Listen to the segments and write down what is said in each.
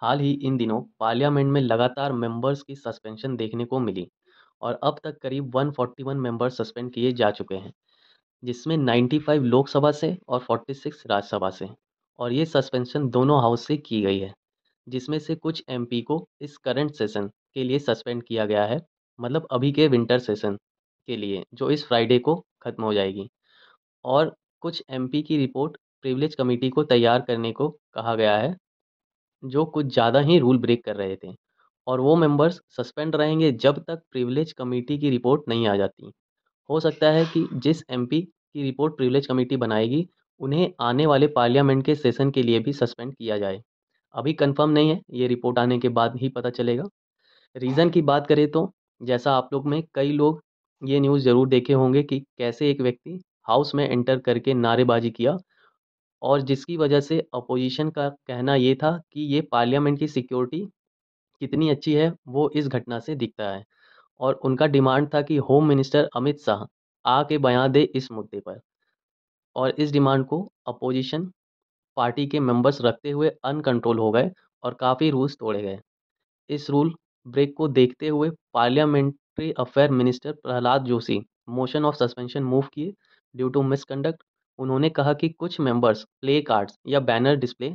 हाल ही इन दिनों पार्लियामेंट में लगातार मेंबर्स की सस्पेंशन देखने को मिली और अब तक करीब 141 मेंबर्स सस्पेंड किए जा चुके हैं, जिसमें 95 लोकसभा से और 46 राज्यसभा से। और ये सस्पेंशन दोनों हाउस से की गई है, जिसमें से कुछ एमपी को इस करंट सेशन के लिए सस्पेंड किया गया है, मतलब अभी के विंटर सेशन के लिए, जो इस फ्राइडे को ख़त्म हो जाएगी। और कुछ एमपी की रिपोर्ट प्रिविलेज कमेटी को तैयार करने को कहा गया है, जो कुछ ज़्यादा ही रूल ब्रेक कर रहे थे। और वो मेंबर्स सस्पेंड रहेंगे जब तक प्रिविलेज कमेटी की रिपोर्ट नहीं आ जाती। हो सकता है कि जिस एमपी की रिपोर्ट प्रिविलेज कमेटी बनाएगी, उन्हें आने वाले पार्लियामेंट के सेशन के लिए भी सस्पेंड किया जाए। अभी कंफर्म नहीं है, ये रिपोर्ट आने के बाद ही पता चलेगा। रीज़न की बात करें तो जैसा आप लोग में कई लोग ये न्यूज़ ज़रूर देखे होंगे कि कैसे एक व्यक्ति हाउस में एंटर करके नारेबाजी किया, और जिसकी वजह से अपोजिशन का कहना ये था कि ये पार्लियामेंट की सिक्योरिटी कितनी अच्छी है वो इस घटना से दिखता है। और उनका डिमांड था कि होम मिनिस्टर अमित शाह आके बयान दे इस मुद्दे पर। और इस डिमांड को अपोजिशन पार्टी के मेंबर्स रखते हुए अनकंट्रोल हो गए और काफ़ी रूल्स तोड़े गए। इस रूल ब्रेक को देखते हुए parliamentary affair minister Prahlad Joshi motion of suspension move किए ड्यू टू मिसकंडक्ट। उन्होंने कहा कि कुछ मेंबर्स प्ले कार्ड्स या बैनर डिस्प्ले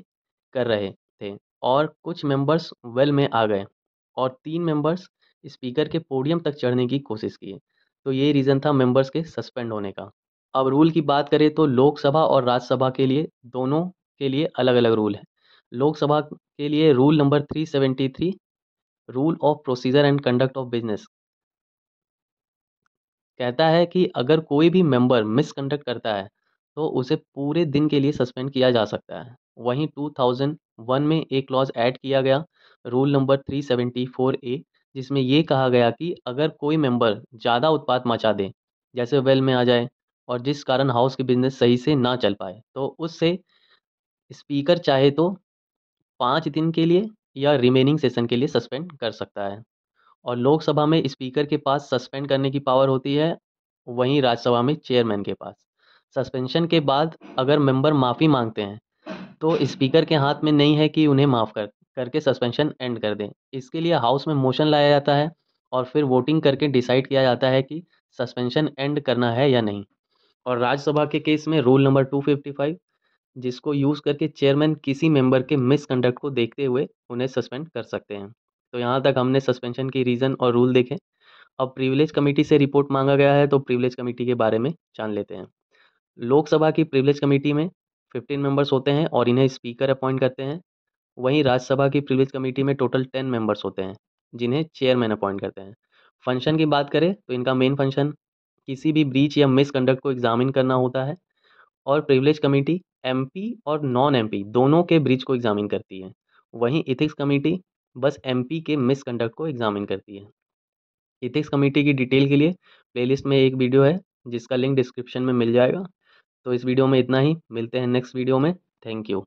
कर रहे थे और कुछ मेंबर्स वेल में आ गए, और 3 मेंबर्स स्पीकर के पोडियम तक चढ़ने की कोशिश की। तो ये रीज़न था मेंबर्स के सस्पेंड होने का। अब रूल की बात करें तो लोकसभा और राज्यसभा के लिए दोनों के लिए अलग-अलग रूल है। लोकसभा के लिए rule number 373 rule of procedure and conduct of business कहता है कि अगर कोई भी मेंबर मिसकंडक्ट करता है तो उसे पूरे दिन के लिए सस्पेंड किया जा सकता है। वहीं 2001 में एक क्लॉज ऐड किया गया, रूल नंबर 374 ए, जिसमें ये कहा गया कि अगर कोई मेंबर ज़्यादा उत्पात मचा दे, जैसे वेल में आ जाए, और जिस कारण हाउस की बिजनेस सही से ना चल पाए, तो उससे स्पीकर चाहे तो 5 दिन के लिए या रिमेनिंग सेशन के लिए सस्पेंड कर सकता है। और लोकसभा में स्पीकर के पास सस्पेंड करने की पावर होती है, वहीं राज्यसभा में चेयरमैन के पास। सस्पेंशन के बाद अगर मेंबर माफ़ी मांगते हैं, तो स्पीकर के हाथ में नहीं है कि उन्हें माफ़ करके सस्पेंशन एंड कर दें। इसके लिए हाउस में मोशन लाया जाता है और फिर वोटिंग करके डिसाइड किया जाता है कि सस्पेंशन एंड करना है या नहीं। और राज्यसभा के केस में रूल नंबर 255, जिसको यूज़ करके चेयरमैन किसी मेंबर के मिसकंडक्ट को देखते हुए उन्हें सस्पेंड कर सकते हैं। तो यहाँ तक हमने सस्पेंशन की रीज़न और रूल देखे। अब प्रिविलेज कमेटी से रिपोर्ट मांगा गया है, तो प्रिविलेज कमेटी के बारे में जान लेते हैं। लोकसभा की प्रिविलेज कमेटी में 15 मेंबर्स होते हैं और इन्हें स्पीकर अपॉइंट करते हैं। वहीं राज्यसभा की प्रिविलेज कमेटी में टोटल 10 मेंबर्स होते हैं, जिन्हें चेयरमैन अपॉइंट करते हैं। फंक्शन की बात करें तो इनका मेन फंक्शन किसी भी ब्रीच या मिसकंडक्ट को एग्जामिन करना होता है। और प्रिविलेज कमेटी एमपी और नॉन एमपी दोनों के ब्रीच को एग्जामिन करती है। वहीं इथिक्स कमेटी बस एमपी के मिसकंडक्ट को एग्जामिन करती है। इथिक्स कमेटी की डिटेल के लिए प्लेलिस्ट में एक वीडियो है, जिसका लिंक डिस्क्रिप्शन में मिल जाएगा। तो इस वीडियो में इतना ही, मिलते हैं नेक्स्ट वीडियो में। Thank you.